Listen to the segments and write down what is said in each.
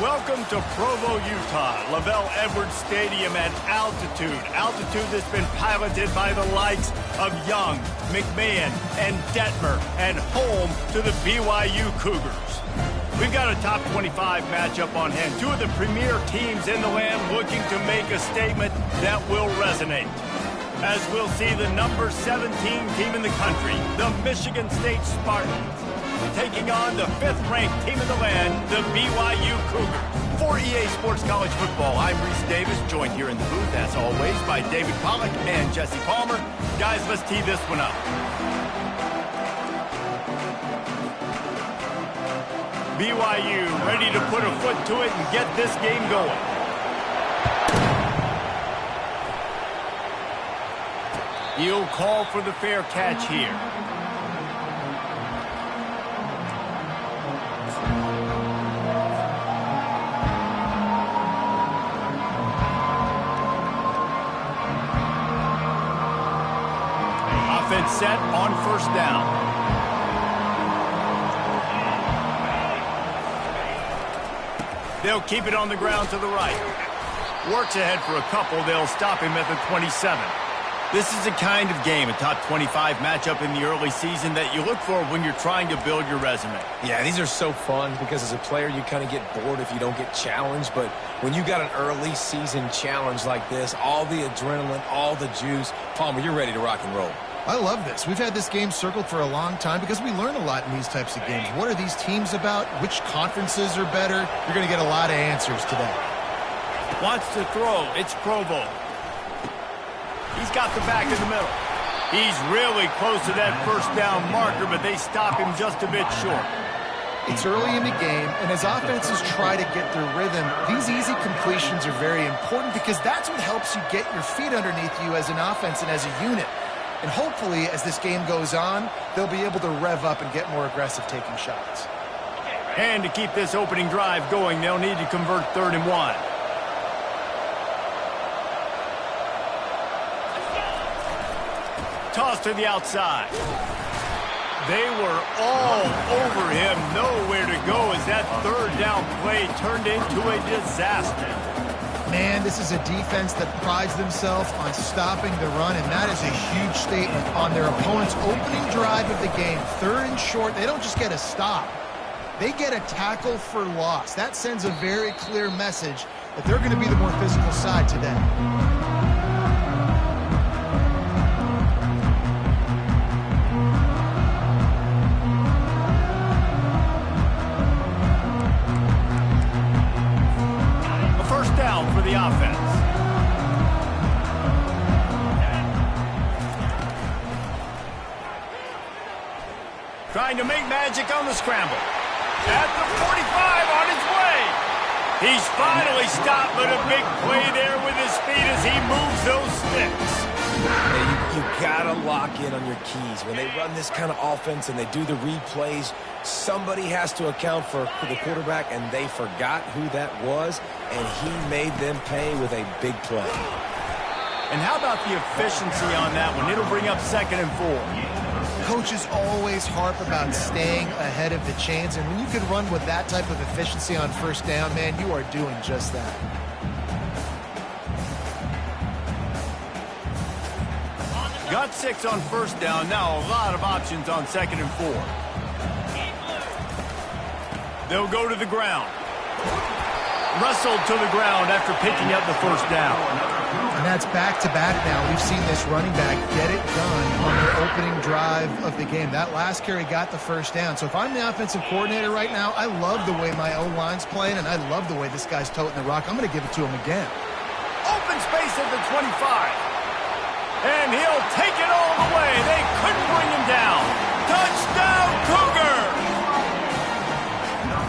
Welcome to Provo, Utah, Lavelle Edwards Stadium at altitude. Altitude that's been piloted by the likes of Young, McMahon, and Detmer, and home to the BYU Cougars. We've got a top 25 matchup on hand. Two of the premier teams in the land looking to make a statement that will resonate. As we'll see the number 17 team in the country, the Michigan State Spartans, taking on the 5th-ranked team in the land, the BYU Cougars. For EA Sports College Football, I'm Reese Davis, joined here in the booth, as always, by David Pollack and Jesse Palmer. Guys, let's tee this one up. BYU ready to put a foot to it and get this game going. He'll call for the fair catch here. Offense set on first down. They'll keep it on the ground to the right. Works ahead for a couple. They'll stop him at the 27. This is the kind of game, a top 25 matchup in the early season, that you look for when you're trying to build your resume. Yeah, these are so fun because as a player, you kind of get bored if you don't get challenged. But when you got an early season challenge like this, all the adrenaline, all the juice, Palmer, you're ready to rock and roll. I love this. We've had this game circled for a long time because we learn a lot in these types of games. What are these teams about? Which conferences are better? You're going to get a lot of answers today. Wants to throw. It's Provo. He's got the back in the middle. He's really close to that first down marker, but they stop him just a bit short. It's early in the game, and as offenses try to get their rhythm, these easy completions are very important because that's what helps you get your feet underneath you as an offense and as a unit. And hopefully, as this game goes on, they'll be able to rev up and get more aggressive taking shots. And to keep this opening drive going, they'll need to convert 3rd and 1. Toss to the outside. They were all over him. Nowhere to go as that 3rd down play turned into a disaster. Man, this is a defense that prides themselves on stopping the run, and that is a huge statement on their opponent's opening drive of the game. 3rd and short, they don't just get a stop. They get a tackle for loss. That sends a very clear message that they're going to be the more physical side today. For the offense. Trying to make magic on the scramble. At the 45 on his way. He's finally stopped, but a big play there with his feet as he moves those sticks. Hey, you gotta lock in on your keys. When they run this kind of offense and they do the replays, somebody has to account for the quarterback, and they forgot who that was, and he made them pay with a big play. And how about the efficiency on that one? It'll bring up 2nd and 4. Coaches always harp about staying ahead of the chains, and when you can run with that type of efficiency on first down, man, you are doing just that. Got 6 on first down. Now a lot of options on 2nd and 4. They'll go to the ground. Wrestled to the ground after picking up the first down. And that's back-to-back now. We've seen this running back get it done on their opening drive of the game. That last carry got the first down. So if I'm the offensive coordinator right now, I love the way my O-line's playing, and I love the way this guy's toting the rock. I'm going to give it to him again. Open space at the 25. And he'll take it all the way. They couldn't bring him down. Touchdown, Cougar!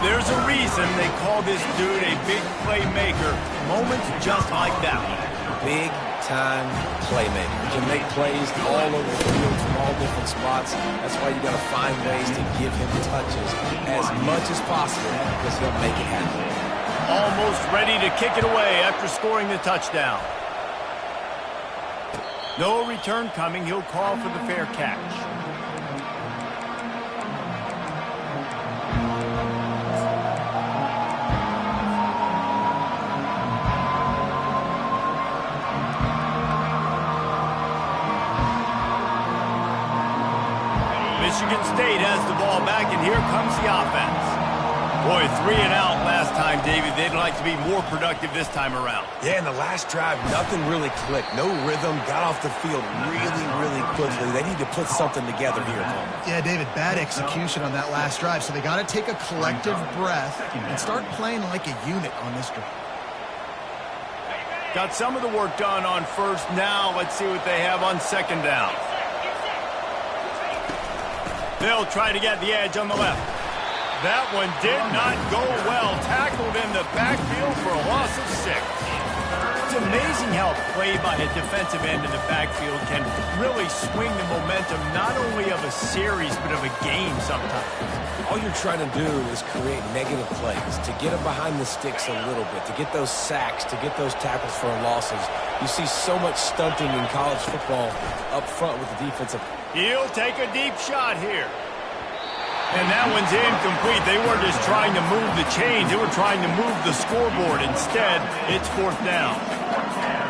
There's a reason they call this dude a big playmaker. Moments just like that one. Big-time playmaker. He can make plays all over the field from all different spots. That's why you got to find ways to give him touches as much as possible because he'll make it happen. Almost ready to kick it away after scoring the touchdown. No return coming. He'll call for the fair catch. here comes the offense. Boy, 3 and out last time, David. They'd like to be more productive this time around. Yeah, in the last drive, nothing really clicked. No rhythm, got off the field really quickly. They need to put something together here, Coleman. Yeah, David, bad execution on that last drive, so they got to take a collective breath and start playing like a unit on this drive. Got some of the work done on first. Now let's see what they have on second down. They'll try to get the edge on the left. That one did not go well. Tackled in the backfield for a loss of 6. It's amazing how a play by a defensive end in the backfield can really swing the momentum not only of a series but of a game sometimes. All you're trying to do is create negative plays, to get them behind the sticks a little bit, to get those sacks, to get those tackles for losses. You see so much stunting in college football up front with the defensive. He'll take a deep shot here. And that one's incomplete. They were just trying to move the chains. They were trying to move the scoreboard. Instead, it's 4th down.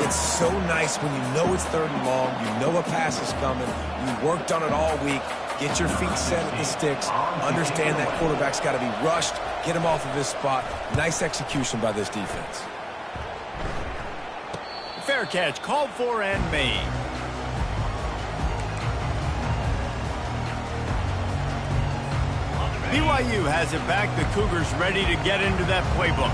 It's so nice when you know it's 3rd and long, you know a pass is coming, you worked on it all week, get your feet set at the sticks, understand that quarterback's got to be rushed, get him off of his spot. Nice execution by this defense. Fair catch, called for and made. BYU has it back. The Cougars ready to get into that playbook.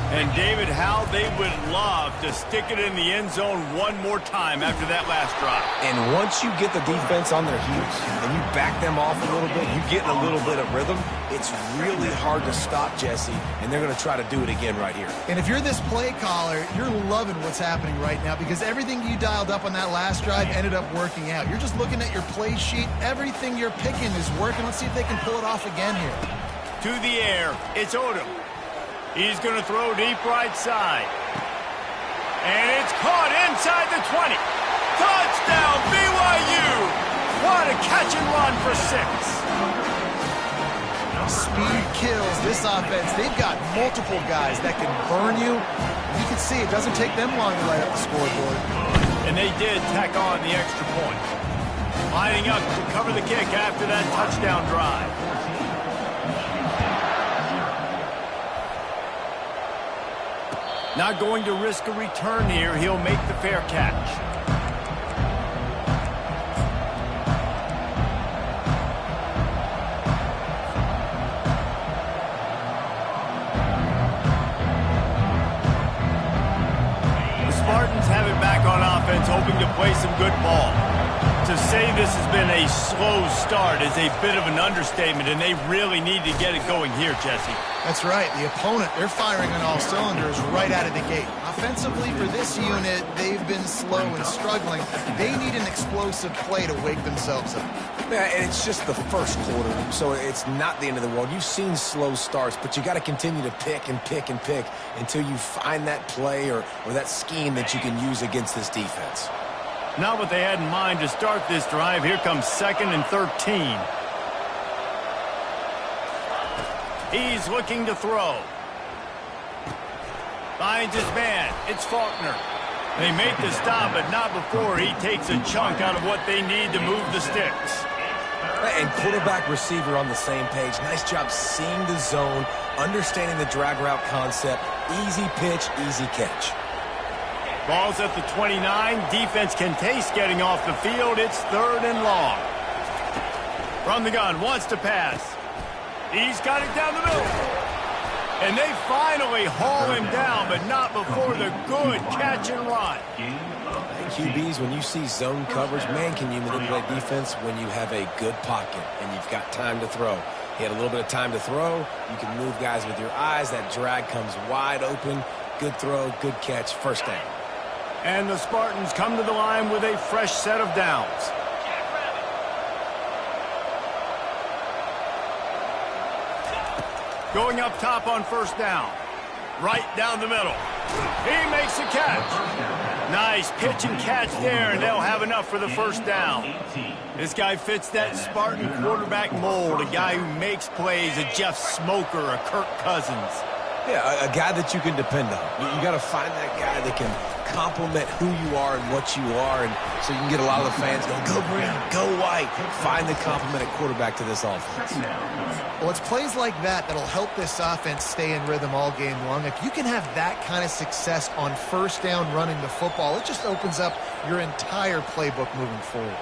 And, David, how they would love to stick it in the end zone one more time after that last drive. And once you get the defense on their heels and you back them off a little bit, you get in a little bit of rhythm, it's really hard to stop, Jesse, and they're going to try to do it again right here. And if you're this play caller, you're loving what's happening right now because everything you dialed up on that last drive ended up working out. You're just looking at your play sheet. Everything you're picking is working. Let's see if they can pull it off again here. To the air, it's Odom. He's going to throw deep right side. And it's caught inside the 20. Touchdown, BYU! What a catch and run for 6. Speed kills this offense. They've got multiple guys that can burn you. You can see it doesn't take them long to light up the scoreboard. And they did tack on the extra point. Lining up to cover the kick after that touchdown drive. Not going to risk a return here. He'll make the fair catch. The Spartans have it back on offense, hoping to play some good ball. To say this has been a slow start is a bit of an understatement, and they really need to get it going here, Jesse. That's right. The opponent, they're firing on all cylinders right out of the gate. Offensively, for this unit, they've been slow and struggling. They need an explosive play to wake themselves up. Yeah, and it's just the first quarter, so it's not the end of the world. You've seen slow starts, but you got to continue to pick and pick and pick until you find that play or that scheme that you can use against this defense. Not what they had in mind to start this drive. Here comes 2nd and 13. He's looking to throw. Finds his man. It's Faulkner. They make the stop, but not before he takes a chunk out of what they need to move the sticks. And quarterback receiver on the same page. Nice job seeing the zone, understanding the drag route concept. Easy pitch, easy catch. Ball's at the 29. Defense can taste getting off the field. It's 3rd and long. From the gun, wants to pass. He's got it down the middle. And they finally haul him down, but not before the good catch and run. QBs, when you see zone coverage, man, can you manipulate defense when you have a good pocket and you've got time to throw. He had a little bit of time to throw. You can move guys with your eyes. That drag comes wide open. Good throw, good catch, 1st down. And the Spartans come to the line with a fresh set of downs. Going up top on 1st down. Right down the middle. He makes the catch. Nice pitch and catch there, and they'll have enough for the 1st down. This guy fits that Spartan quarterback mold, a guy who makes plays, a Jeff Smoker, a Kirk Cousins. Yeah, a guy that you can depend on. You got to find that guy that can complement who you are and what you are, and so you can get a lot of the fans going, go green, go white. Find the complement at quarterback to this offense. Well, it's plays like that that'll help this offense stay in rhythm all game long. If you can have that kind of success on first down running the football, it just opens up your entire playbook moving forward.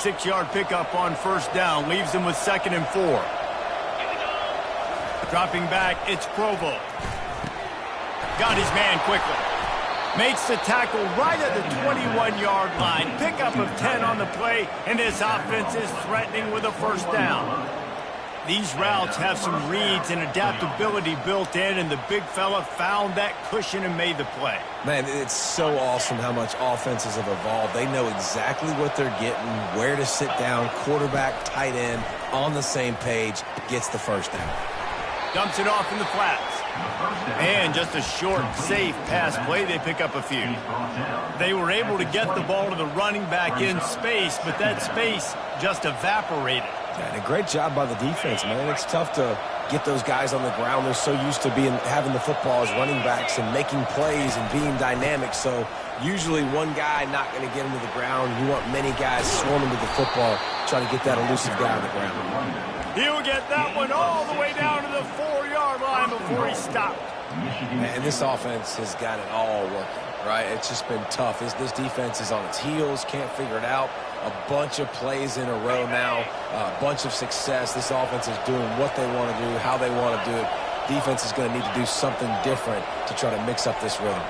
6-yard pickup on first down leaves them with 2nd and 4. Dropping back, it's Provo. Got his man quickly. Makes the tackle right at the 21-yard line. Pickup of 10 on the play, and this offense is threatening with a first down. These routes have some reads and adaptability built in, and the big fella found that cushion and made the play. Man, it's so awesome how much offenses have evolved. They know exactly what they're getting, where to sit down, quarterback, tight end, on the same page, gets the first down. Dumps it off in the flats. And just a short, safe pass play, they pick up a few. They were able to get the ball to the running back in space, but that space just evaporated. And a great job by the defense, man. It's tough to get those guys on the ground. They're so used to having the football as running backs and making plays and being dynamic. So usually one guy not going to get him to the ground. You want many guys swarming to the football, trying to get that elusive guy on the ground. He'll get that one all the way down to the 4-yard line before he stopped. And this offense has got it all working, right? It's just been tough. This defense is on its heels, can't figure it out. A bunch of plays in a row now, a bunch of success. This offense is doing what they want to do, how they want to do it. Defense is going to need to do something different to try to mix up this rhythm.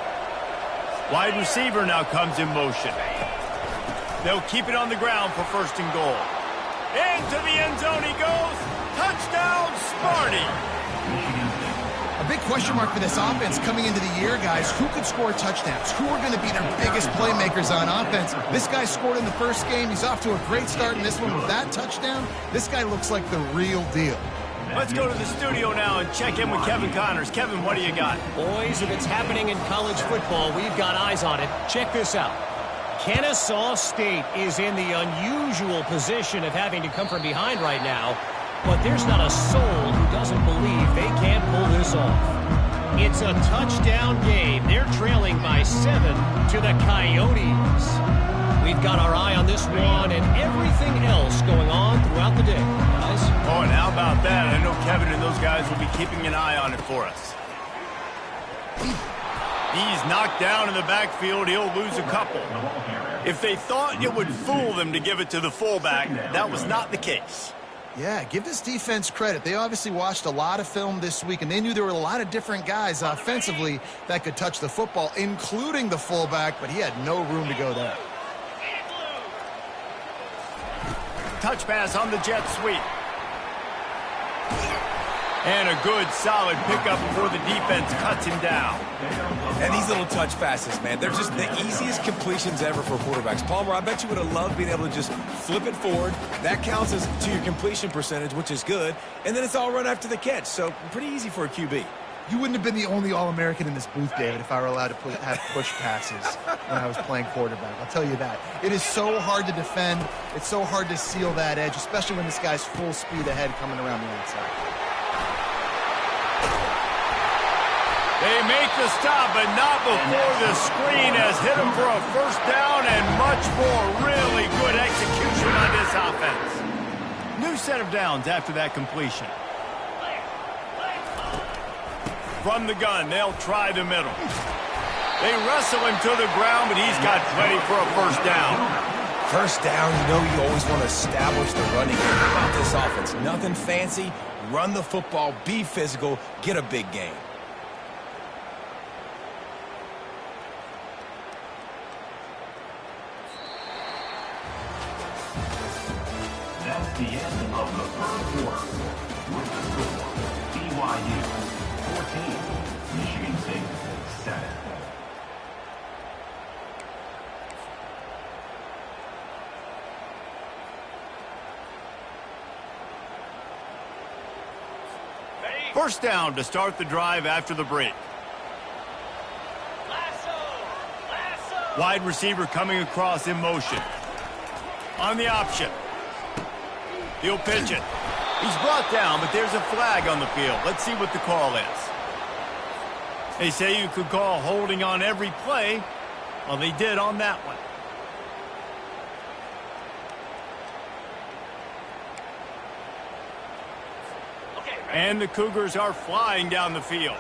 Wide receiver now comes in motion. They'll keep it on the ground for 1st and goal. Into the end zone he goes. Touchdown, Sparty. A big question mark for this offense coming into the year, guys. Who could score touchdowns? Who are going to be their biggest playmakers on offense? This guy scored in the first game. He's off to a great start in this one with that touchdown. This guy looks like the real deal. Let's go to the studio now and check in with Kevin Connors. Kevin, what do you got? Boys, if it's happening in college football, we've got eyes on it. Check this out. Kennesaw State is in the unusual position of having to come from behind right now, but there's not a soul who doesn't believe they can't pull this off. It's a touchdown game. They're trailing by 7 to the Coyotes. We've got our eye on this one and everything else going on throughout the day, guys. Oh, and how about that? I know Kevin and those guys will be keeping an eye on it for us. He's knocked down in the backfield. He'll lose a couple. If they thought it would fool them to give it to the fullback, that was not the case. Yeah, give this defense credit. They obviously watched a lot of film this week, and they knew there were a lot of different guys offensively that could touch the football, including the fullback, but he had no room to go there. Touch pass on the jet sweep. And a good, solid pickup before the defense cuts him down. And these little touch passes, man, they're just the easiest completions ever for quarterbacks. Palmer, I bet you would have loved being able to just flip it forward. That counts as to your completion percentage, which is good. And then it's all run after the catch, so pretty easy for a QB. You wouldn't have been the only All-American in this booth, David, if I were allowed to have push passes when I was playing quarterback. I'll tell you that. It is so hard to defend. It's so hard to seal that edge, especially when this guy's full speed ahead coming around the outside. They make the stop, but not before the screen has hit him for a first down and much more. Really good execution on this offense. New set of downs after that completion. From the gun, they'll try the middle. They wrestle him to the ground, but he's got plenty for a first down. First down, you know you always want to establish the running game about this offense. Nothing fancy. Run the football, be physical, get a big gain. That's the end of the first quarter. With the score, BYU 14, Michigan State 7. First down to start the drive after the break. Wide receiver coming across in motion. On the option. He'll pitch it. He's brought down, but there's a flag on the field. Let's see what the call is. They say you could call holding on every play. Well, they did on that one. And the Cougars are flying down the field.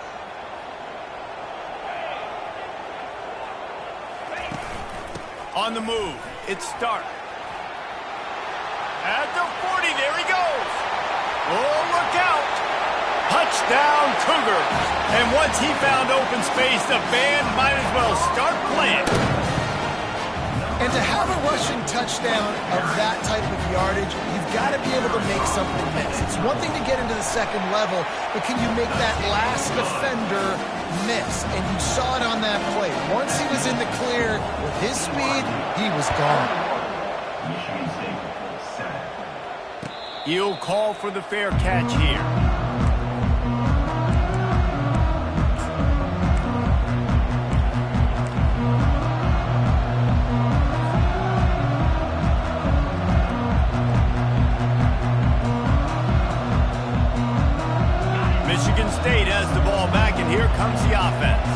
On the move, it's Stark. At the 40, there he goes. Oh, look out. Touchdown, Cougars. And once he found open space, the band might as well start playing. And to have a rushing touchdown of that type of yardage, you've got to be able to make something miss. It's one thing to get into the second level, but can you make that last defender miss? And you saw it on that play. Once he was in the clear, with his speed, he was gone. He'll call for the fair catch here. State has the ball back, and here comes the offense.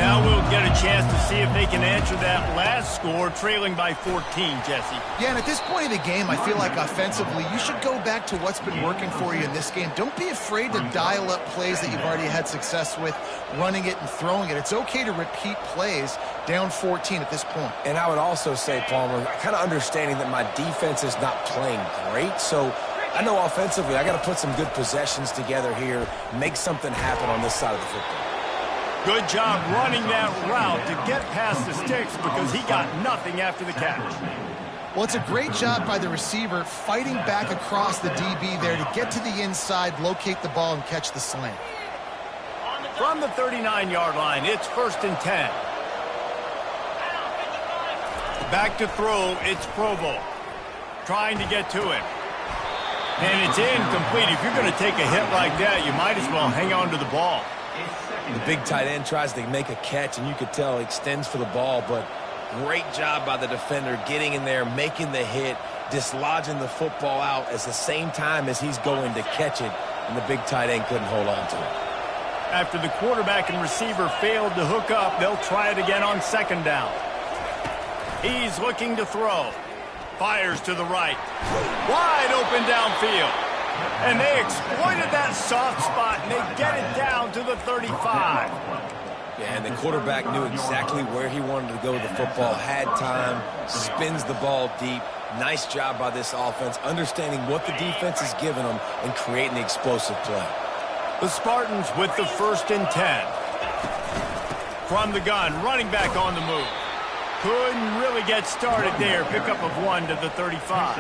Now we'll get a chance to see if they can answer that last score, trailing by 14, Jesse. Yeah, and at this point of the game, I feel like offensively, you should go back to what's been working for you in this game. Don't be afraid to dial up plays that you've already had success with, running it and throwing it. It's okay to repeat plays down 14 at this point. And I would also say, Palmer, kind of understanding that my defense is not playing great, so I know offensively I got to put some good possessions together here, make something happen on this side of the football. Good job running that route to get past the sticks because he got nothing after the catch. Well, it's a great job by the receiver fighting back across the DB there to get to the inside, locate the ball, and catch the slant. From the 39-yard line, it's 1st and 10. Back to throw, it's Provo. Trying to get to him. And it's incomplete. If you're going to take a hit like that, you might as well hang on to the ball. The big tight end tries to make a catch, and you could tell he extends for the ball, but great job by the defender getting in there, making the hit, dislodging the football out at the same time as he's going to catch it, and the big tight end couldn't hold on to it. After the quarterback and receiver failed to hook up, they'll try it again on 2nd down. He's looking to throw. Fires to the right. Wide open downfield. And they exploited that soft spot, and they get it down to the 35. Yeah, and the quarterback knew exactly where he wanted to go with the football, had time, spins the ball deep. Nice job by this offense, understanding what the defense is giving them and creating the explosive play. The Spartans with the 1st and 10. From the gun, running back on the move. Couldn't really get started there. Pickup of 1 to the 35.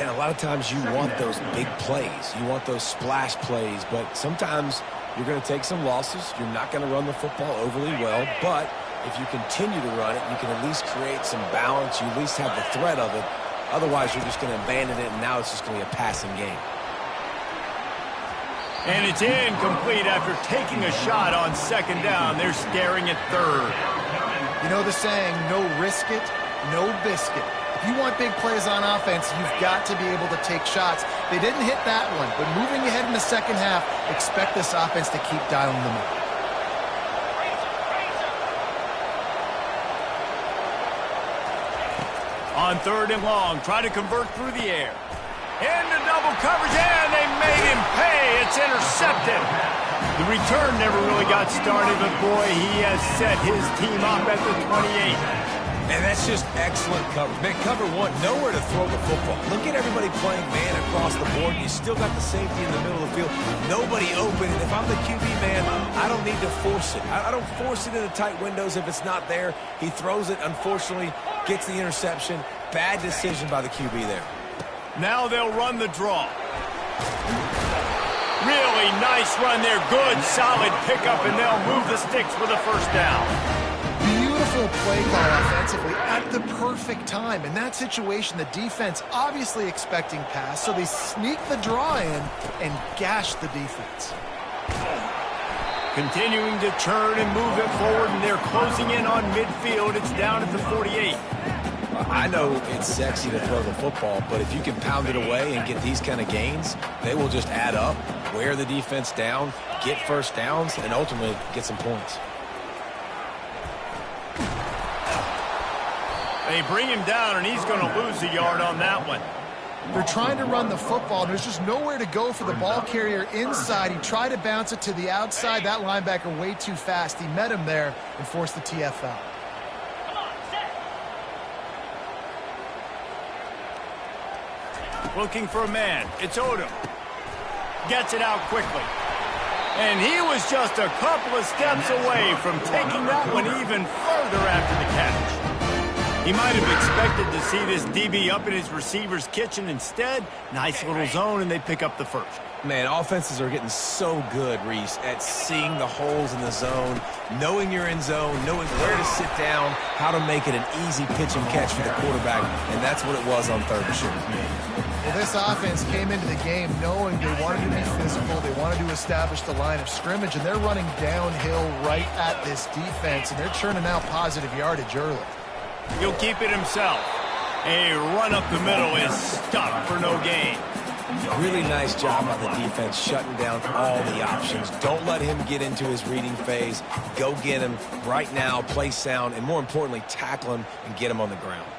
And a lot of times you want those big plays. You want those splash plays, but sometimes you're going to take some losses. You're not going to run the football overly well, but if you continue to run it, you can at least create some balance. You at least have the threat of it. Otherwise, you're just going to abandon it, and now it's just going to be a passing game. And it's incomplete after taking a shot on 2nd down. They're staring at 3rd. You know the saying, no risk it, no biscuit. If you want big plays on offense, you've got to be able to take shots. They didn't hit that one, but moving ahead in the second half, expect this offense to keep dialing them up. On 3rd and long, try to convert through the air. Into double coverage, and they made him pay. It's intercepted. The return never really got started, but boy, he has set his team up at the 28. And that's just excellent coverage. Man, cover 1, nowhere to throw the football. Look at everybody playing man across the board. You still got the safety in the middle of the field. Nobody open. And if I'm the QB man, I don't need to force it. I don't force it into tight windows if it's not there. He throws it, unfortunately, gets the interception. Bad decision by the QB there. Now they'll run the draw. Really nice run there. Good, solid pickup, and they'll move the sticks for the 1st down. Beautiful play call offensively at the perfect time. In that situation, the defense obviously expecting pass, so they sneak the draw in and gash the defense. Continuing to churn and move it forward, and they're closing in on midfield. It's down at the 48. I know it's sexy to throw the football, but if you can pound it away and get these kind of gains, they will just add up, wear the defense down, get first downs, and ultimately get some points. They bring him down, and he's going to lose a yard on that one. They're trying to run the football, and there's just nowhere to go for the ball carrier inside. He tried to bounce it to the outside. That linebacker way too fast. He met him there and forced the TFL. Looking for a man. It's Odom. Gets it out quickly. And he was just a couple of steps away from taking that one even further after the catch. He might have expected to see this DB up in his receiver's kitchen. Instead, nice little zone, and they pick up the first. Man, offenses are getting so good, Reese, at seeing the holes in the zone, knowing you're in zone, knowing where to sit down, how to make it an easy pitch and catch for the quarterback, and that's what it was on third and short. Well, this offense came into the game knowing they wanted to be physical, they wanted to establish the line of scrimmage, and they're running downhill right at this defense, and they're churning out positive yardage early. He'll keep it himself. A run up the middle is stopped for no gain. Really nice job on the defense shutting down all the options. Don't let him get into his reading phase. Go get him right now, play sound, and more importantly, tackle him and get him on the ground.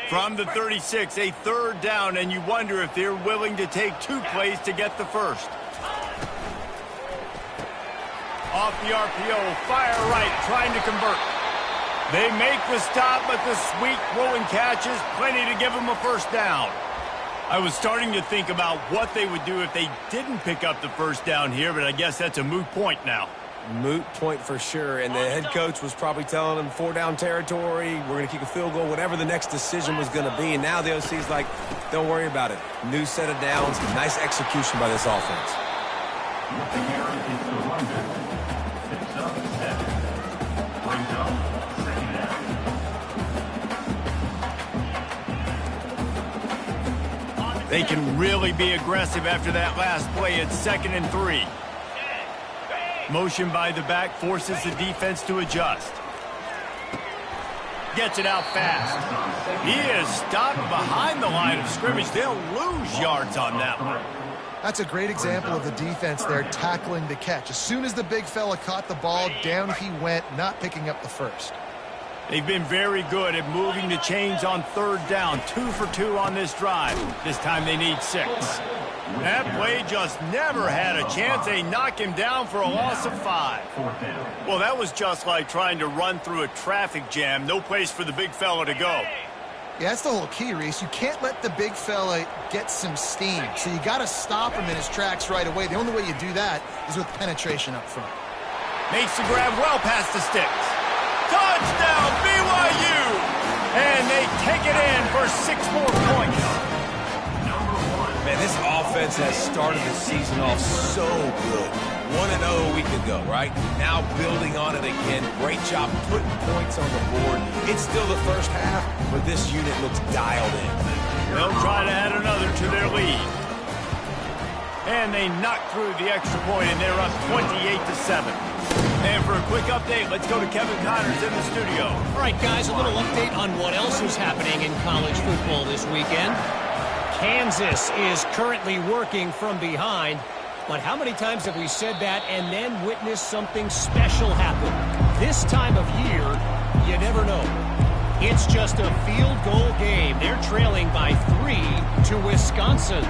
From the 36, a third down, and you wonder if they're willing to take two plays to get the first. Off the RPO, fire right, trying to convert. They make the stop, but the sweet throwing catch is plenty to give them a first down. I was starting to think about what they would do if they didn't pick up the first down here, but I guess that's a moot point now. Moot point for sure, and the head coach was probably telling them 4-down territory, we're going to kick a field goal, whatever the next decision was going to be, and now the OC's like, don't worry about it. New set of downs, nice execution by this offense. They can really be aggressive after that last play at 2nd and 3. Motion by the back forces the defense to adjust. Gets it out fast. He is stopped behind the line of scrimmage. They'll lose yards on that one. That's a great example of the defense there tackling the catch. As soon as the big fella caught the ball, down he went, not picking up the first. They've been very good at moving the chains on third down. 2 for 2 on this drive. This time they need 6. That play just never had a chance. They knock him down for a loss of 5. Well, that was just like trying to run through a traffic jam. No place for the big fella to go. Yeah, that's the whole key, Reese. You can't let the big fella get some steam. So you got to stop him in his tracks right away. The only way you do that is with penetration up front. Makes the grab well past the sticks. Touchdown, BYU! And they take it in for 6 more points. Man, this offense has started the season off so good. 1-0 a week ago, right? Now building on it again. Great job putting points on the board. It's still the first half, but this unit looks dialed in. They'll try to add another to their lead. And they knock through the extra point, and they're up 28-7. And for a quick update, let's go to Kevin Connors in the studio. All right, guys, a little update on what else is happening in college football this weekend. Kansas is currently working from behind, but how many times have we said that and then witnessed something special happen? This time of year, you never know. It's just a field goal game. They're trailing by 3 to Wisconsin.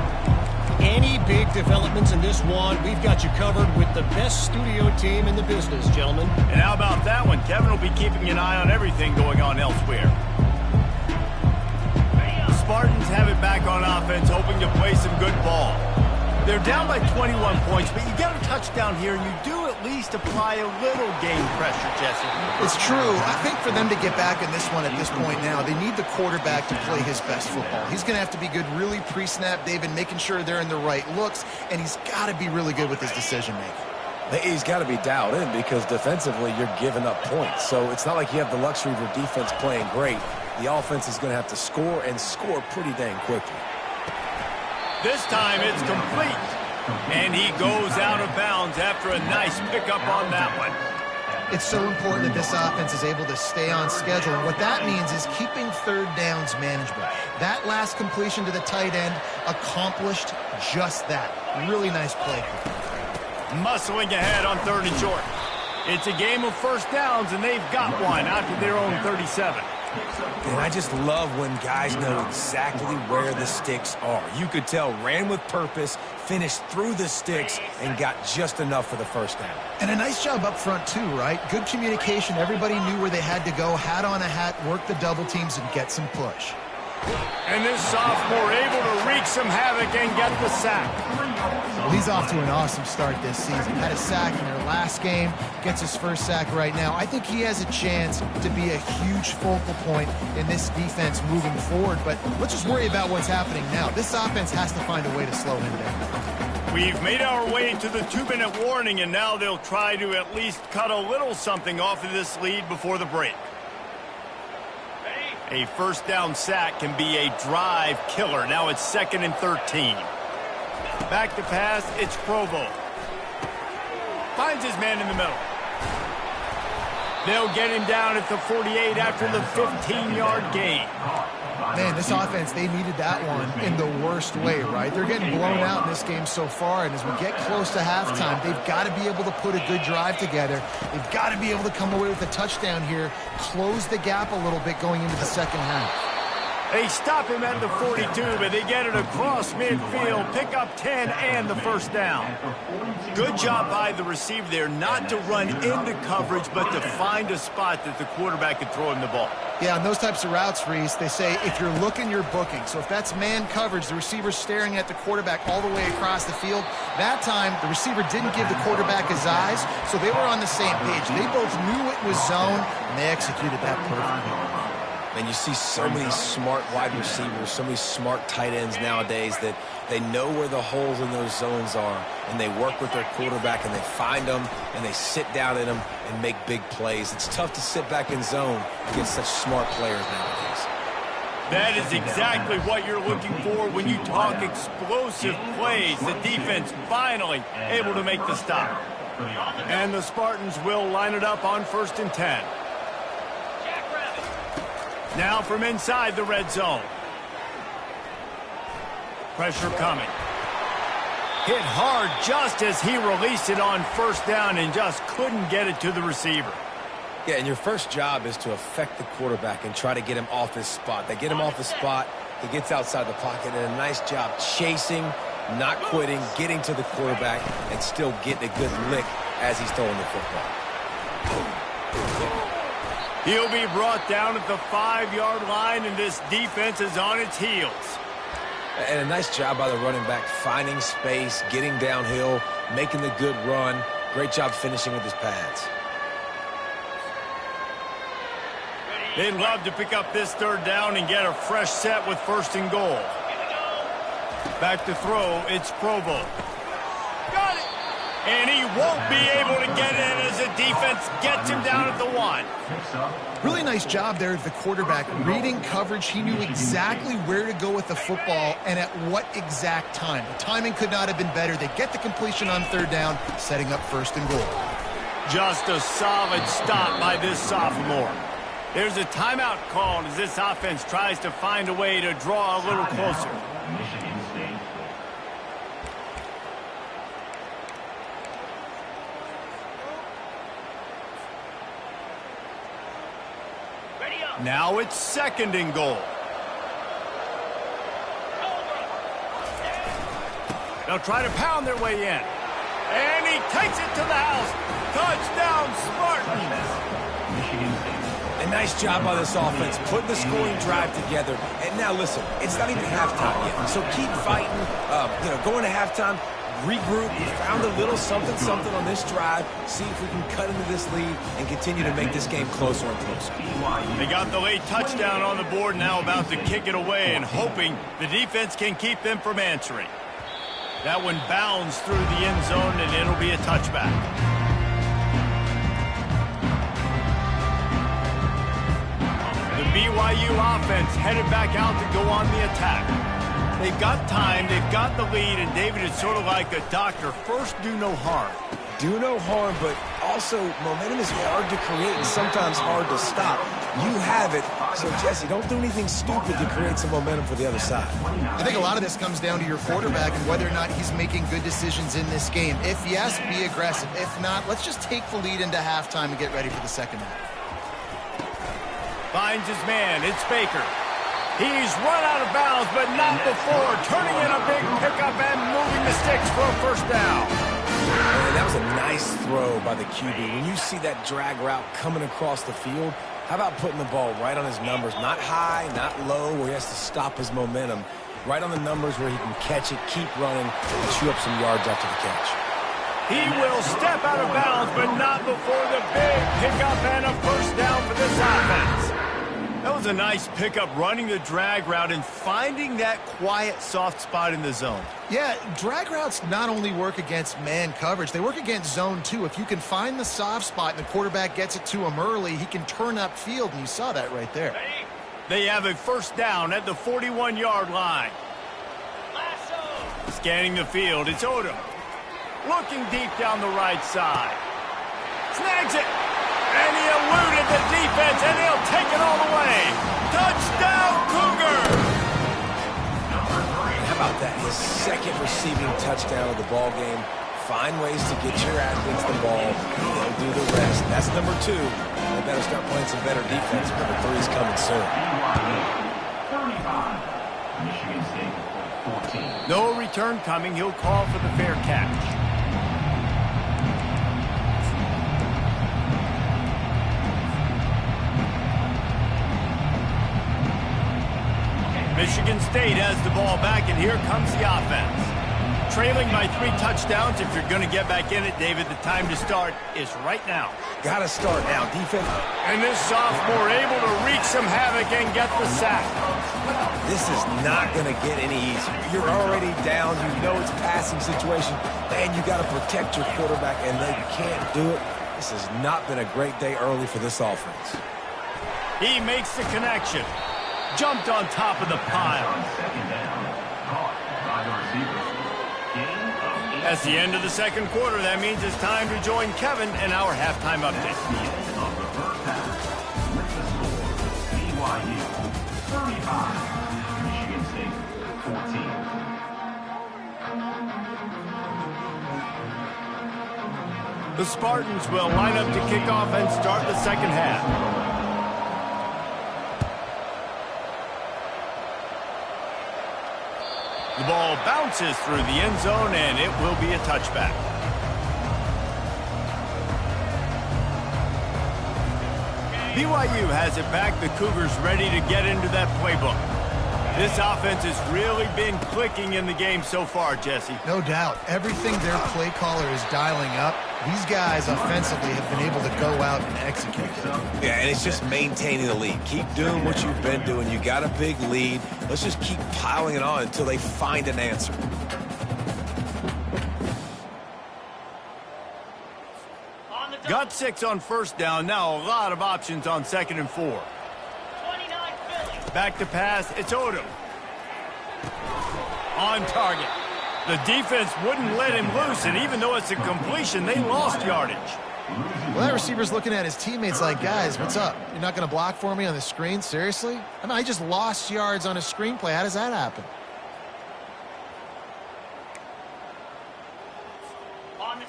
Any big developments in this one, we've got you covered with the best studio team in the business, gentlemen. And how about that one? Kevin will be keeping an eye on everything going on elsewhere. The Spartans have it back on offense, hoping to play some good ball. They're down by 21 points, but you get a touchdown here, and you do at least apply a little game pressure, Jesse. It's true. I think for them to get back in this one at this point now, they need the quarterback to play his best football. He's going to have to be good really pre-snap, David, making sure they're in the right looks, and he's got to be really good with his decision-making. He's got to be dialed in because defensively you're giving up points. So it's not like you have the luxury of your defense playing great. The offense is going to have to score and score pretty dang quickly. This time it's complete. And he goes out of bounds after a nice pickup on that one. It's so important that this offense is able to stay on schedule. And what that means is keeping third downs manageable. That last completion to the tight end accomplished just that. Really nice play. Muscling ahead on 3rd and short. It's a game of first downs, and they've got one out to their own 37. And I just love when guys know exactly where the sticks are. You could tell ran with purpose, finished through the sticks, and got just enough for the first down. And a nice job up front, too, right? Good communication. Everybody knew where they had to go, hat on a hat, work the double teams, and get some push. And this sophomore able to wreak some havoc and get the sack. Well, he's off to an awesome start this season. Had a sack in their last game, gets his first sack right now. I think he has a chance to be a huge focal point in this defense moving forward. But let's just worry about what's happening now. This offense has to find a way to slow him down. We've made our way to the 2-minute warning, and now they'll try to at least cut a little something off of this lead before the break. A first down sack can be a drive killer. Now it's 2nd and 13. Back to pass, it's Provo. Finds his man in the middle. They'll get him down at the 48 after the 15-yard gain. Man, this offense, they needed that one in the worst way, right? They're getting blown out in this game so far, and as we get close to halftime, they've got to be able to put a good drive together. They've got to be able to come away with a touchdown here, close the gap a little bit going into the second half. They stop him at the 42, but they get it across midfield, pick up 10 and the first down. Good job by the receiver there not to run into coverage, but to find a spot that the quarterback could throw him the ball. Yeah, on those types of routes, Reese, they say if you're looking, you're booking. So if that's man coverage, the receiver's staring at the quarterback all the way across the field. That time, the receiver didn't give the quarterback his eyes, so they were on the same page. They both knew it was zone, and they executed that perfectly. And you see so many smart wide receivers, so many smart tight ends nowadays that they know where the holes in those zones are, and they work with their quarterback, and they find them, and they sit down in them and make big plays. It's tough to sit back in zone against such smart players nowadays. That is exactly what you're looking for when you talk explosive plays. The defense finally able to make the stop. And the Spartans will line it up on 1st and 10. Now from inside the red zone. Pressure coming. Hit hard just as he released it on first down and just couldn't get it to the receiver. Yeah, and your first job is to affect the quarterback and try to get him off his spot. They get him off his spot, he gets outside the pocket, and a nice job chasing, not quitting, getting to the quarterback, and still getting a good lick as he's throwing the football. He'll be brought down at the 5-yard line, and this defense is on its heels. And a nice job by the running back, finding space, getting downhill, making the good run. Great job finishing with his pads. They'd love to pick up this 3rd down and get a fresh set with 1st and goal. Back to throw, it's Provo. Got it! And he won't be able to get in as the defense gets him down at the 1. Really nice job there of the quarterback. Reading coverage, he knew exactly where to go with the football and at what exact time. The timing could not have been better. They get the completion on 3rd down, setting up 1st and goal. Just a solid stop by this sophomore. There's a timeout called as this offense tries to find a way to draw a little closer. Michigan State. Now it's 2nd and goal. They'll try to pound their way in. And he takes it to the house. Touchdown, Spartans. Michigan State. A nice job by this offense, putting the scoring drive together. And now listen, it's not even halftime yet, so keep fighting. Going to halftime, regroup, found a little something on this drive, see if we can cut into this lead and continue to make this game closer and closer. They got the late touchdown on the board, now about to kick it away and hoping the defense can keep them from answering. That one bounds through the end zone, and it'll be a touchback. The BYU offense headed back out to go on the attack. They've got time, they've got the lead, and David is sort of like a doctor. First, do no harm. Do no harm, but also momentum is hard to create and sometimes hard to stop. You have it, so Jesse, don't do anything stupid to create some momentum for the other side. I think a lot of this comes down to your quarterback and whether or not he's making good decisions in this game. If yes, be aggressive. If not, let's just take the lead into halftime and get ready for the second half. Finds his man, it's Baker. He's run out of bounds, but not before turning in a big pickup and moving the sticks for a first down. Man, that was a nice throw by the QB. When you see that drag route coming across the field, how about putting the ball right on his numbers? Not high, not low, where he has to stop his momentum. Right on the numbers where he can catch it, keep running, and chew up some yards after the catch. He will step out of bounds, but not before the big pickup and a first down for this offense. That was a nice pickup, running the drag route and finding that quiet, soft spot in the zone. Yeah, drag routes not only work against man coverage, they work against zone too. If you can find the soft spot and the quarterback gets it to him early, he can turn upfield, and you saw that right there. They have a first down at the 41-yard line. Scanning the field, it's Odom. Looking deep down the right side. Snags it. And he eluded the defense, and he'll take it all the way. Touchdown, Cougars! How about that? His second receiving touchdown of the ball game. Find ways to get your athletes the ball. They'll do the rest. That's number 2. They better start playing some better defense. Number 3 is coming soon. BYU 35, Michigan State 14. No return coming. He'll call for the fair catch. Michigan State has the ball back, and here comes the offense. Trailing by 3 touchdowns. If you're going to get back in it, David, the time to start is right now. Got to start now. Defense. And this sophomore able to wreak some havoc and get the sack. This is not going to get any easier. You're already down. You know it's a passing situation, and you got to protect your quarterback, and they can't do it. This has not been a great day early for this offense. He makes the connection. Jumped on top of the pile. On second down, caught by the receivers. Gain of 8. That's the end of the second quarter. That means it's time to join Kevin in our halftime update. That's the end of the first half. With the score, BYU 35, Michigan State 14. The Spartans will line up to kick off and start the second half. The ball bounces through the end zone, and it will be a touchback. BYU has it back. The Cougars ready to get into that playbook. This offense has really been clicking in the game so far, Jesse. No doubt. Everything their play caller is dialing up, these guys offensively have been able to go out and execute. Yeah, and it's just maintaining the lead. Keep doing what you've been doing. You got a big lead. Let's just keep piling it on until they find an answer. Got 6 on first down. Now a lot of options on 2nd and 4. Back to pass. It's Odom. On target. The defense wouldn't let him loose, and even though it's a completion, they lost yardage. Well, that receiver's looking at his teammates like, guys, what's up? You're not going to block for me on the screen? Seriously? I mean, I just lost yards on a screenplay. How does that happen?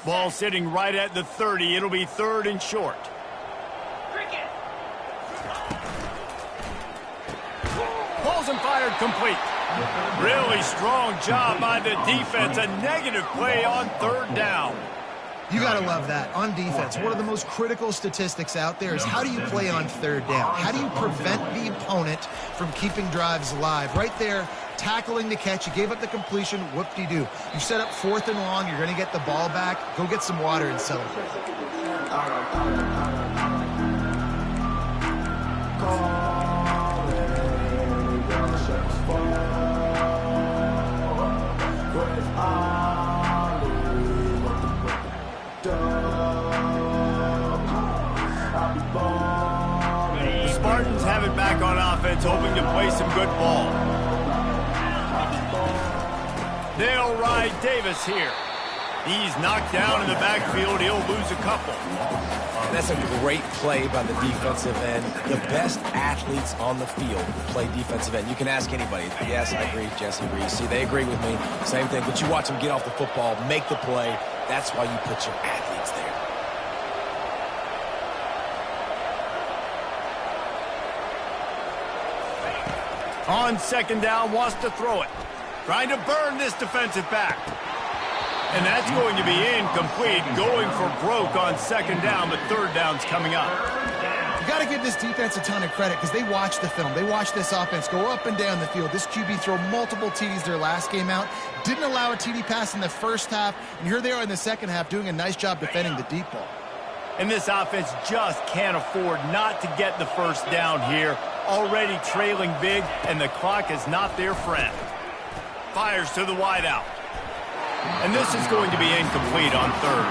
Ball sitting right at the 30. It'll be 3rd and short. Balls and fired complete. Really strong job by the defense. A negative play on 3rd down. You got to love that. On defense, one of the most critical statistics out there is how do you play on 3rd down? How do you prevent the opponent from keeping drives alive? Right there, tackling the catch. You gave up the completion. Whoop-de-doo. You set up 4th and long. You're going to get the ball back. Go get some water and celebrate. The Spartans have it back on offense, hoping to play some good ball. They'll ride Davis here. He's knocked down in the backfield. He'll lose a couple. And that's a great play by the defensive end. The best athletes on the field play defensive end. You can ask anybody. Yes, I agree. Jesse agrees. See, they agree with me. Same thing. But you watch them get off the football, make the play. That's why you put your athletes there. On second down, wants to throw it. Trying to burn this defensive back. And that's going to be incomplete. Going for broke on second down, but third down's coming up. You got to give this defense a ton of credit because they watch the film. They watch this offense go up and down the field. This QB throw multiple TDs their last game out. Didn't allow a TD pass in the first half. And here they are in the second half doing a nice job defending the deep ball. And this offense just can't afford not to get the first down here. Already trailing big, and the clock is not their friend. Fires to the wideout. And this is going to be incomplete on third.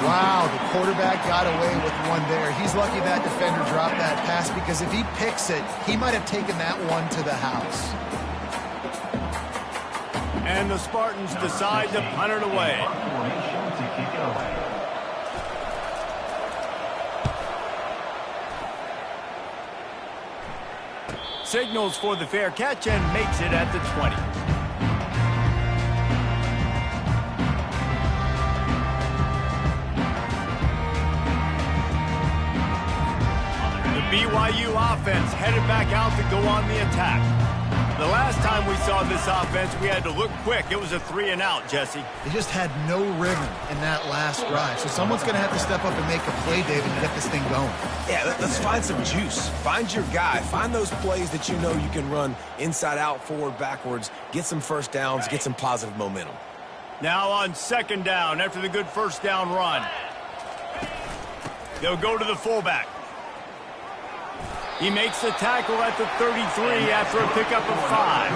Wow, the quarterback got away with one there. He's lucky that defender dropped that pass because if he picks it, he might have taken that one to the house. And the Spartans decide to punt it away. Signals for the fair catch and makes it at the 20. The BYU offense headed back out to go on the attack. The last time we saw this offense, we had to look quick. It was a 3-and-out, Jesse. They just had no rhythm in that last drive. So someone's going to have to step up and make a play, David, and get this thing going. Yeah, let's find some juice. Find your guy. Find those plays that you know you can run inside out, forward, backwards. Get some first downs. Get some positive momentum. Now on second down after the good first down run. They'll go to the fullback. He makes the tackle at the 33 after a pickup of 5.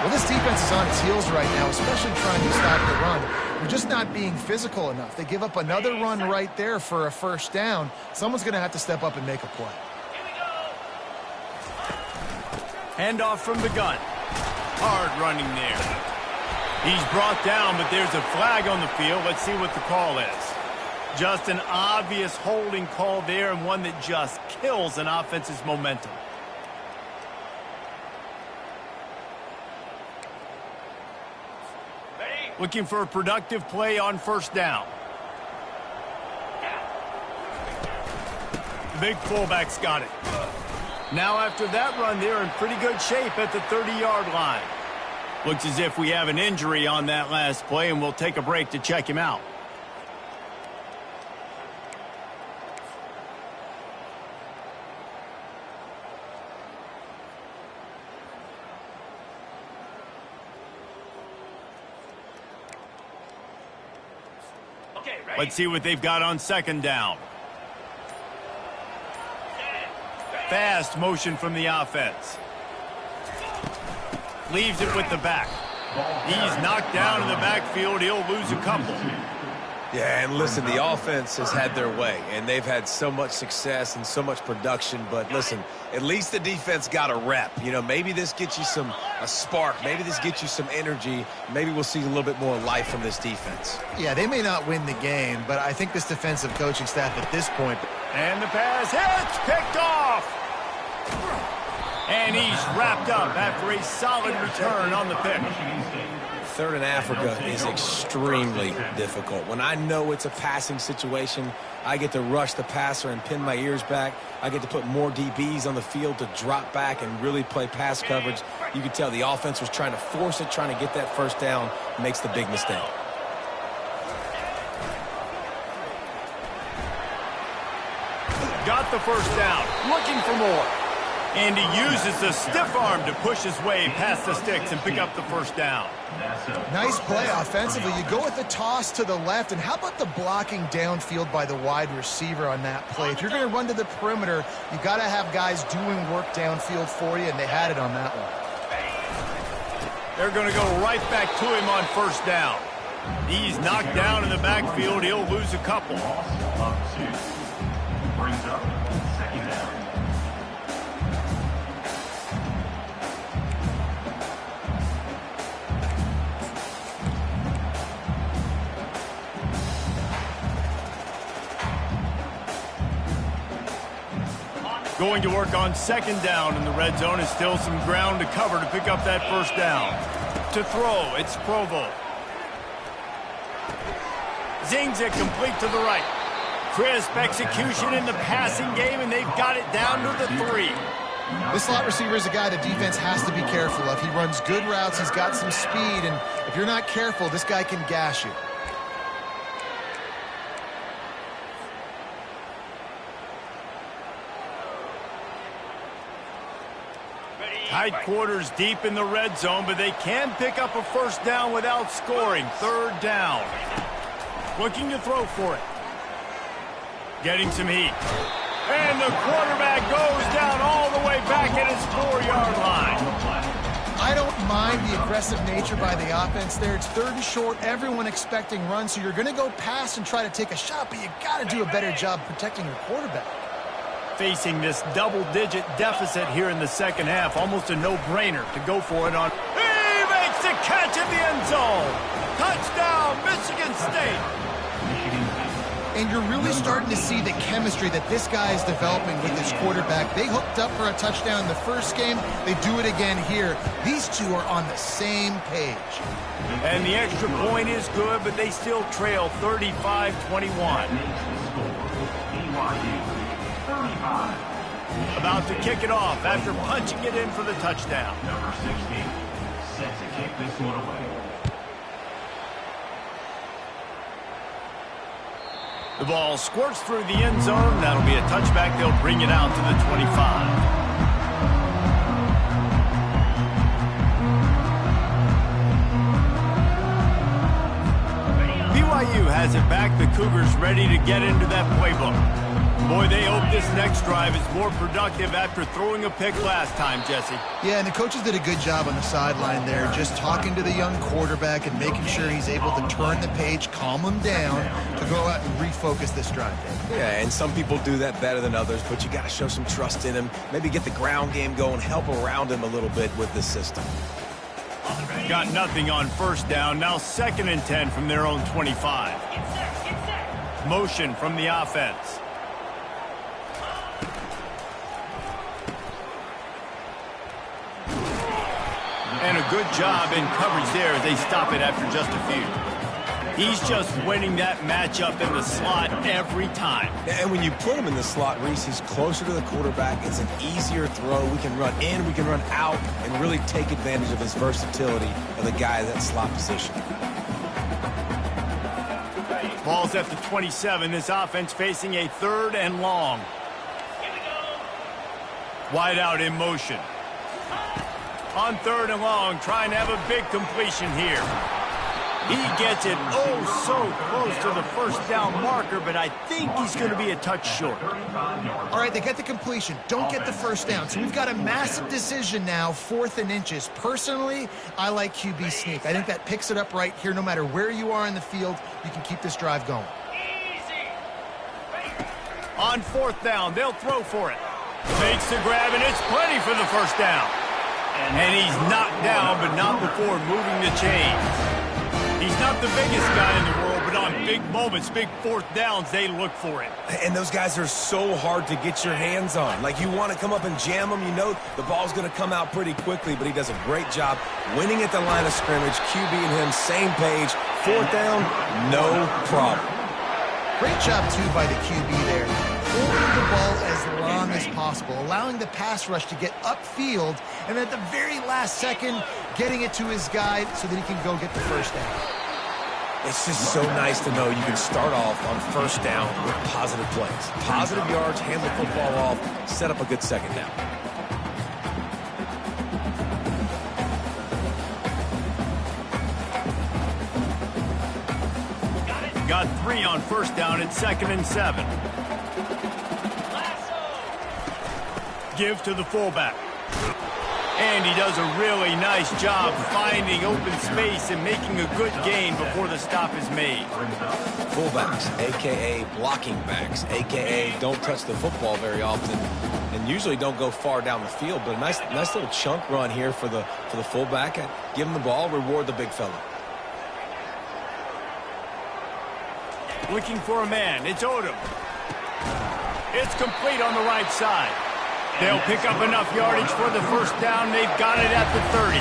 Well, this defense is on its heels right now, especially trying to stop the run. They're just not being physical enough. They give up another run right there for a first down. Someone's going to have to step up and make a play. Handoff from the gun. Hard running there. He's brought down, but there's a flag on the field. Let's see what the call is. Just an obvious holding call there, and one that just kills an offense's momentum. Looking for a productive play on first down. Big fullback's got it. Now after that run, they're in pretty good shape at the 30-yard line. Looks as if we have an injury on that last play, and we'll take a break to check him out. Let's see what they've got on second down. Fast motion from the offense. Leaves it with the back. He's knocked down in the backfield. He'll lose a couple. Yeah, and listen, the offense has had their way, and they've had so much success and so much production. But listen, at least the defense got a rep. You know, maybe this gets you a spark. Maybe this gets you some energy. Maybe we'll see a little bit more life from this defense. Yeah, they may not win the game, but I think this defensive coaching staff at this point. And the pass hits, picked off. And he's wrapped up after a solid return on the pick. Third in Africa is extremely difficult. When I know it's a passing situation, I get to rush the passer and pin my ears back. I get to put more DBs on the field to drop back and really play pass coverage. You could tell the offense was trying to force it, trying to get that first down, makes the big mistake. Got the first down, looking for more. And he uses the stiff arm to push his way past the sticks and pick up the first down. Nice play offensively. You go with the toss to the left, and how about the blocking downfield by the wide receiver on that play? If you're going to run to the perimeter, you got to have guys doing work downfield for you, and they had it on that one. They're going to go right back to him on first down. He's knocked down in the backfield. He'll lose a couple. Brings up second down. Going to work on second down in the red zone, and still some ground to cover to pick up that first down. To throw, it's Provo. Zings it complete to the right. Crisp execution in the passing game, and they've got it down to the 3. This slot receiver is a guy the defense has to be careful of. He runs good routes, he's got some speed, and if you're not careful, this guy can gash you. Tight quarters deep in the red zone, but they can pick up a first down without scoring. Third down. Looking to throw for it. Getting some heat. And the quarterback goes down all the way back at his 4-yard line. I don't mind the aggressive nature by the offense there. It's third and short, everyone expecting runs, so you're going to go pass and try to take a shot, but you got to do a better job protecting your quarterback. Facing this double-digit deficit here in the second half, almost a no-brainer to go for it on. He makes the catch in the end zone. Touchdown, Michigan State. And you're really starting to see the chemistry that this guy is developing with his quarterback. They hooked up for a touchdown in the first game. They do it again here. These two are on the same page. And the extra point is good, but they still trail 35-21. About to kick it off after punching it in for the touchdown. Number 16 set to kick this one away. The ball squirts through the end zone. That'll be a touchback. They'll bring it out to the 25. BYU has it back. The Cougars ready to get into that playbook. Boy, they hope this next drive is more productive after throwing a pick last time, Jesse. Yeah, and the coaches did a good job on the sideline there, just talking to the young quarterback and making sure he's able to turn the page, calm him down, to go out and refocus this drive. Yeah, and some people do that better than others, but you got to show some trust in him. Maybe get the ground game going, help around him a little bit with the system. Got nothing on first down. Now 2nd and 10 from their own 25. Motion from the offense. And a good job in coverage there as they stop it after just a few. He's just winning that matchup in the slot every time. And when you put him in the slot, Reese, he's closer to the quarterback. It's an easier throw. We can run in, we can run out, and really take advantage of his versatility of the guy in that slot position. Ball's at the 27. This offense facing a 3rd and long. Wide out in motion. On 3rd and long, trying to have a big completion here. He gets it so close to the first down marker, but I think he's going to be a touch short. All right, they get the completion. Don't get the first down. So we've got a massive decision now, 4th and inches. Personally, I like QB sneak. I think that picks it up right here. No matter where you are in the field, you can keep this drive going. On 4th down, they'll throw for it. Makes the grab, and it's plenty for the first down. And he's knocked down, but not before moving the chains. He's not the biggest guy in the world, but on big moments, big 4th downs, they look for it. And those guys are so hard to get your hands on. Like, you want to come up and jam them. You know the ball's going to come out pretty quickly, but he does a great job winning at the line of scrimmage. QB and him, same page. 4th down, no problem. Great job, too, by the QB there. Holding the ball as long as possible, allowing the pass rush to get upfield, and at the very last second, getting it to his guy so that he can go get the first down. It's just so nice to know you can start off on first down with positive plays. Positive yards, hand the football off, set up a good second down. Got 3 on first down at 2nd and 7. Give to the fullback. And he does a really nice job finding open space and making a good gain before the stop is made. Fullbacks, a.k.a. blocking backs, a.k.a. don't touch the football very often and usually don't go far down the field. But a nice little chunk run here for the fullback. Give him the ball, reward the big fella. Looking for a man. It's Odom. It's complete on the right side. They'll pick up enough yardage for the first down. They've got it at the 30.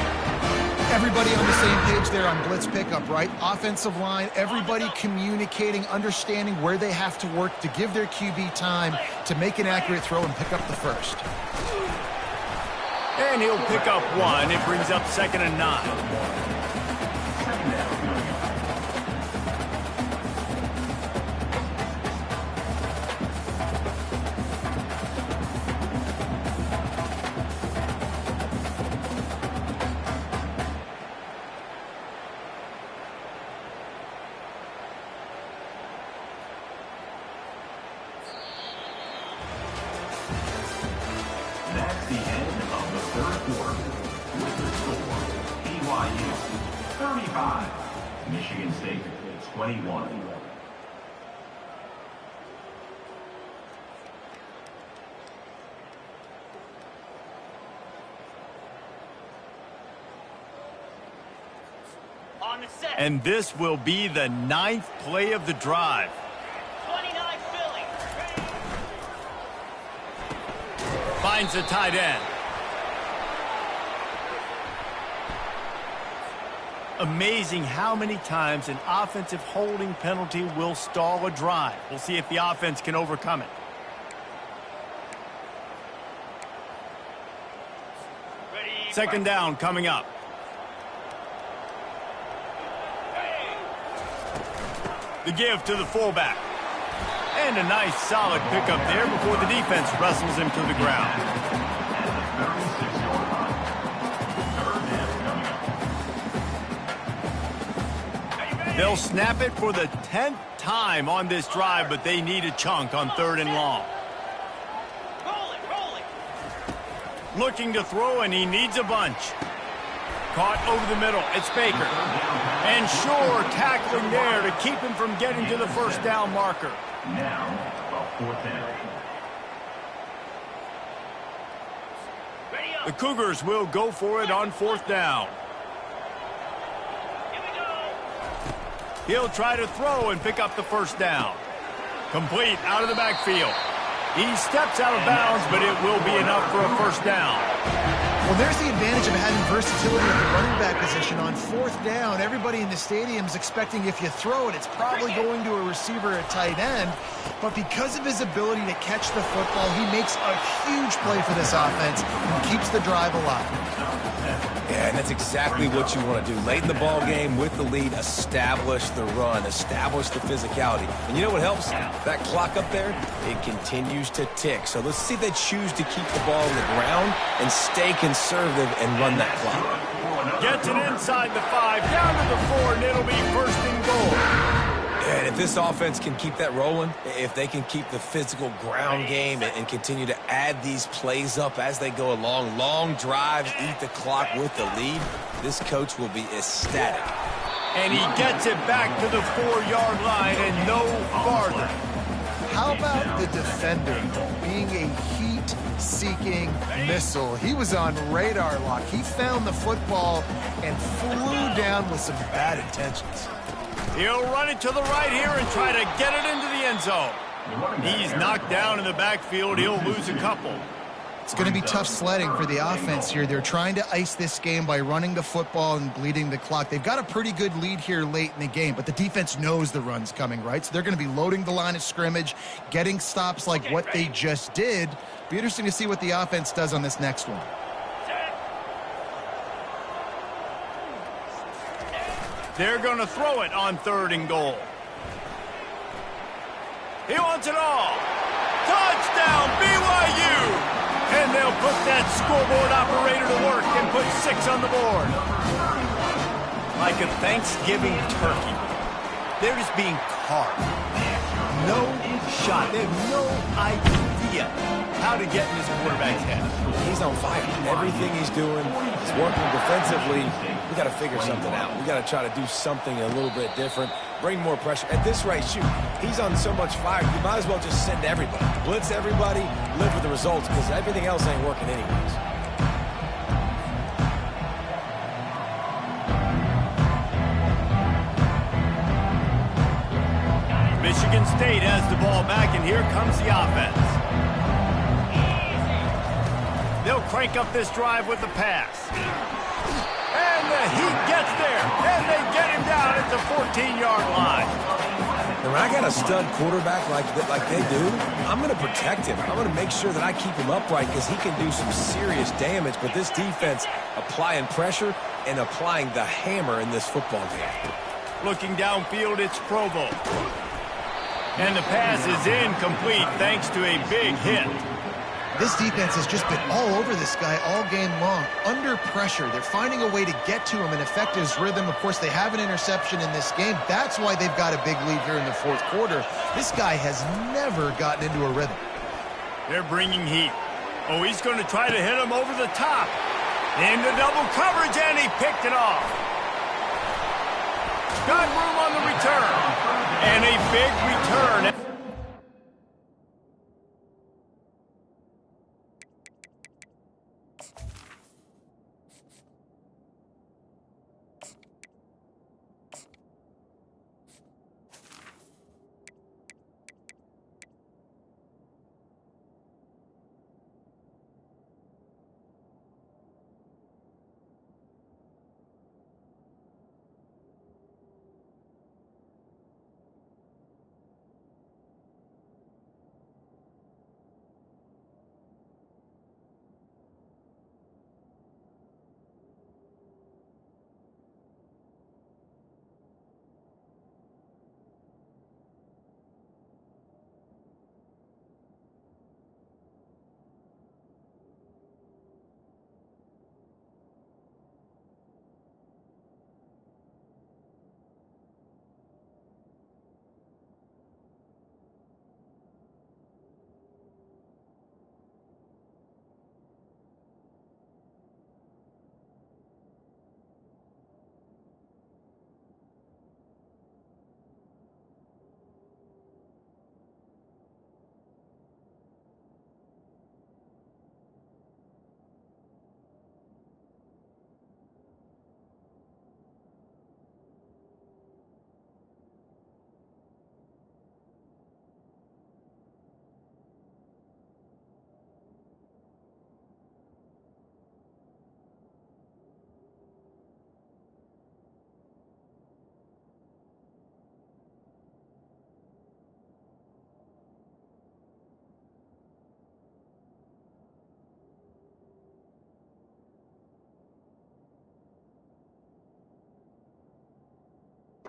Everybody on the same page there on blitz pickup, right? Offensive line, everybody communicating, understanding where they have to work to give their QB time to make an accurate throw and pick up the first. And he'll pick up one. It brings up 2nd and 9. That's the end of the third quarter. With the score, BYU 35, Michigan State 21. On the set. And this will be the 9th play of the drive. 29 Philly. Finds the tight end. Amazing how many times an offensive holding penalty will stall a drive. We'll see if the offense can overcome it. Ready. 2nd down coming up. The give to the fullback. And a nice solid pickup there before the defense wrestles him to the ground. They'll snap it for the 10th time on this drive, but they need a chunk on 3rd and long. Roll it. Looking to throw, and he needs a bunch. Caught over the middle. It's Baker. And Shore tackling there to keep him from getting to the first down marker. Now, a 4th down. Ready up. The Cougars will go for it on 4th down. Here we go. He'll try to throw and pick up the first down. Complete out of the backfield. He steps out of bounds, but it will be enough for a first down. Well, there's the advantage of having versatility at the running back position. On 4th down, everybody in the stadium is expecting if you throw it, it's probably going to a receiver at tight end. But because of his ability to catch the football, he makes a huge play for this offense and keeps the drive alive. Yeah, and that's exactly what you want to do. Late in the ball game with the lead, establish the run, establish the physicality. And you know what helps? That clock up there, it continues to tick. So let's see if they choose to keep the ball on the ground and stay conservative and run that clock. Gets it inside the 5, down to the 4, and it'll be 1st and goal. And if this offense can keep that rolling, if they can keep the physical ground game and continue to add these plays up as they go along, long drives, eat the clock with the lead, this coach will be ecstatic. And he gets it back to the 4-yard line and no farther. How about the defender being a heat-seeking missile? He was on radar lock. He found the football and flew down with some bad intentions. He'll run it to the right here and try to get it into the end zone. He's knocked down in the backfield. He'll lose a couple. It's going to be tough sledding for the offense here. They're trying to ice this game by running the football and bleeding the clock. They've got a pretty good lead here late in the game, but the defense knows the run's coming, right? So they're going to be loading the line of scrimmage, getting stops like what they just did. Be interesting to see what the offense does on this next one. They're going to throw it on 3rd and goal. He wants it all. Touchdown, BYU! And they'll put that scoreboard operator to work and put 6 on the board. Like a Thanksgiving turkey. They're just being carved. No shot. They have no idea how to get in this quarterback's head. He's on fire. Everything he's doing is working defensively. We got to figure something out. We got to try to do something a little bit different. Bring more pressure. At this rate, shoot, he's on so much fire, you might as well just send everybody. Blitz everybody, live with the results, because everything else ain't working anyways. Michigan State has the ball back, and here comes the offense. They'll crank up this drive with the pass. And the Heat gets there, and they get him down at the 14-yard line. And when I got a stud quarterback like they do, I'm going to protect him. I'm going to make sure that I keep him upright because he can do some serious damage. But this defense applying pressure and applying the hammer in this football game. Looking downfield, it's Provo. And the pass is incomplete thanks to a big hit. This defense has just been all over this guy all game long. Under pressure, they're finding a way to get to him and affect his rhythm. Of course, they have an interception in this game. That's why they've got a big lead here in the fourth quarter. This guy has never gotten into a rhythm. They're bringing heat. Oh, he's going to try to hit him over the top. Into double coverage, and he picked it off. Got room on the return. And a big return.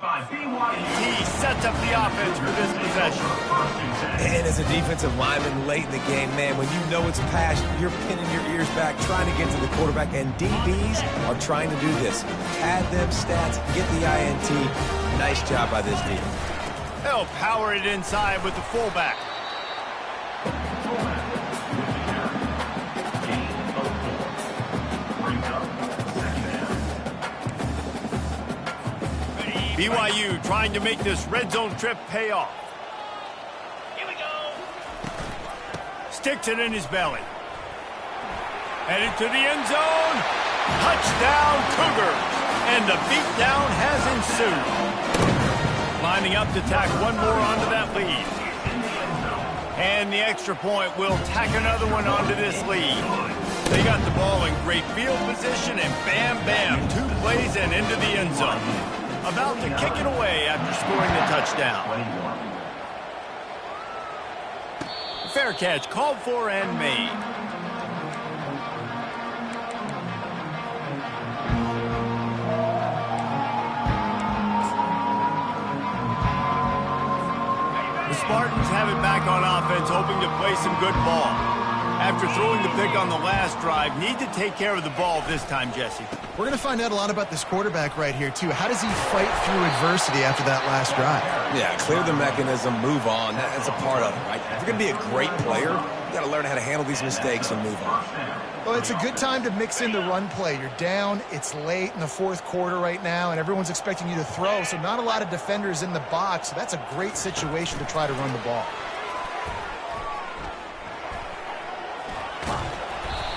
He sets up the offense for this possession. And as a defensive lineman late in the game, man, when you know it's passed, you're pinning your ears back, trying to get to the quarterback, and DBs are trying to do this. Pad them stats, get the INT. Nice job by this defense. They'll power it inside with the fullback. BYU trying to make this red zone trip pay off. Here we go. Sticks it in his belly. Headed to the end zone. Touchdown Cougars. And the beatdown has ensued. Lining up to tack one more onto that lead. And the extra point will tack another one onto this lead. They got the ball in great field position, and bam, bam, 2 plays and into the end zone. About to kick it away after scoring the touchdown. Fair catch called for and made. The Spartans have it back on offense, hoping to play some good ball. After throwing the pick on the last drive, need to take care of the ball this time, Jesse. We're going to find out a lot about this quarterback right here, too. How does he fight through adversity after that last drive? Yeah, clear the mechanism, move on. That's a part of it, right? If you're going to be a great player, you got to learn how to handle these mistakes and move on. Well, it's a good time to mix in the run play. You're down, it's late in the fourth quarter right now, and everyone's expecting you to throw, so not a lot of defenders in the box. So that's a great situation to try to run the ball.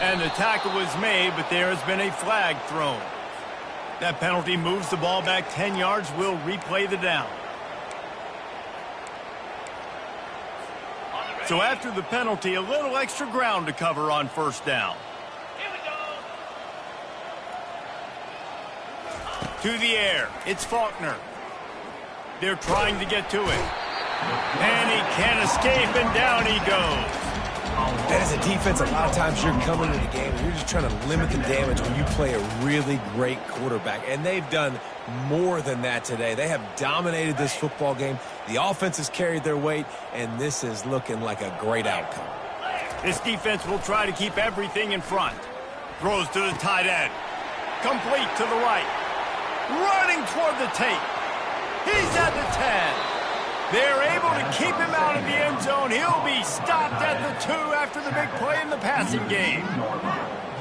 And the tackle was made, but there has been a flag thrown. That penalty moves the ball back 10 yards. We'll replay the down. So after the penalty, a little extra ground to cover on first down. To the air. It's Faulkner. They're trying to get to it. And he can't escape, and down he goes. And as a defense, a lot of times you're coming to the game and you're just trying to limit the damage when you play a really great quarterback. And they've done more than that today. They have dominated this football game. The offense has carried their weight, and this is looking like a great outcome. This defense will try to keep everything in front. Throws to the tight end. Complete to the right. Running toward the tape. He's at the 10. They're able to keep him out of the end zone. He'll be stopped at the 2 after the big play in the passing game.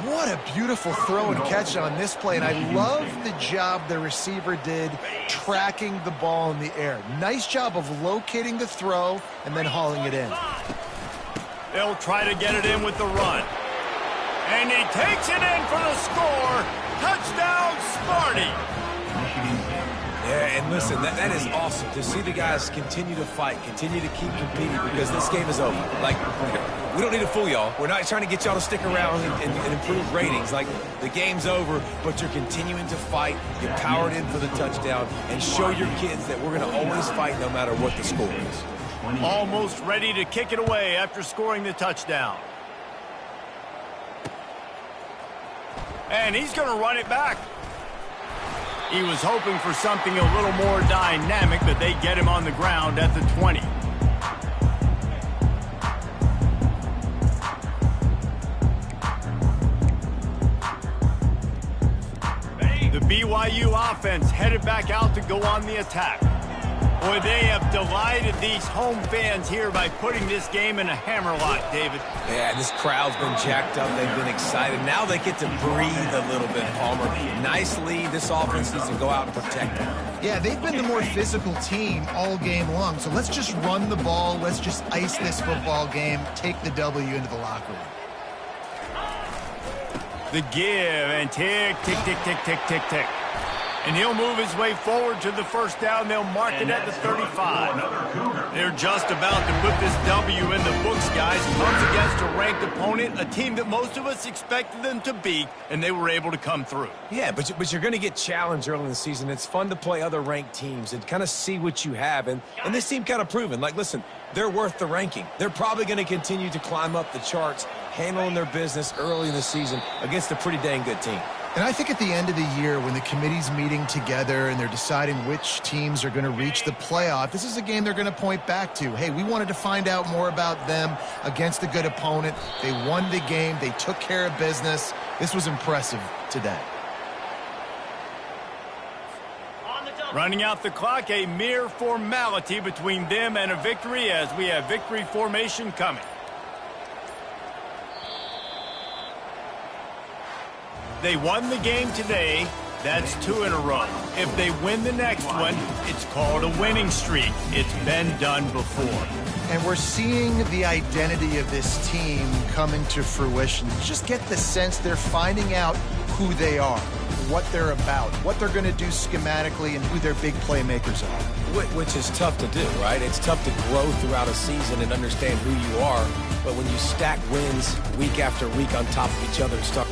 What a beautiful throw and catch on this play, and I love the job the receiver did tracking the ball in the air. Nice job of locating the throw and then hauling it in. They'll try to get it in with the run. And he takes it in for the score. Touchdown, Smarty. Yeah, and listen, that is awesome to see the guys continue to fight, continue to keep competing, because this game is over. Like, we don't need to fool y'all. We're not trying to get y'all to stick around and improve ratings. Like, the game's over, but you're continuing to fight. You powered in for the touchdown, and show your kids that we're going to always fight no matter what the score is. Almost ready to kick it away after scoring the touchdown. And he's going to run it back. He was hoping for something a little more dynamic, but they get him on the ground at the 20. The BYU offense headed back out to go on the attack. Boy, they have delighted these home fans here by putting this game in a hammerlock, David. Yeah, this crowd's been jacked up. They've been excited. Now they get to breathe a little bit, Palmer. Nice lead. This offense needs to go out and protect them. Yeah, they've been the more physical team all game long. So let's just run the ball. Let's just ice this football game, take the W into the locker room. The give, and tick, tick, tick, tick, tick, tick, tick. And he'll move his way forward to the first down. They'll mark it at the 35. They're just about to put this W in the books, guys. Comes against a ranked opponent, a team that most of us expected them to beat, and they were able to come through. Yeah, but you're going to get challenged early in the season. It's fun to play other ranked teams and kind of see what you have. And this team kind of proven, like, listen, they're worth the ranking. They're probably going to continue to climb up the charts, handling their business early in the season against a pretty dang good team. And I think at the end of the year, when the committee's meeting together and they're deciding which teams are going to reach the playoff, this is a game they're going to point back to. Hey, we wanted to find out more about them against a good opponent. They won the game. They took care of business. This was impressive today. Running out the clock, a mere formality between them and a victory as we have victory formation coming. They won the game today. That's 2 in a row. If they win the next one, it's called a winning streak. It's been done before. And we're seeing the identity of this team come into fruition. You just get the sense they're finding out who they are, what they're about, what they're going to do schematically, and who their big playmakers are. Which is tough to do, right? It's tough to grow throughout a season and understand who you are. But when you stack wins week after week on top of each other and start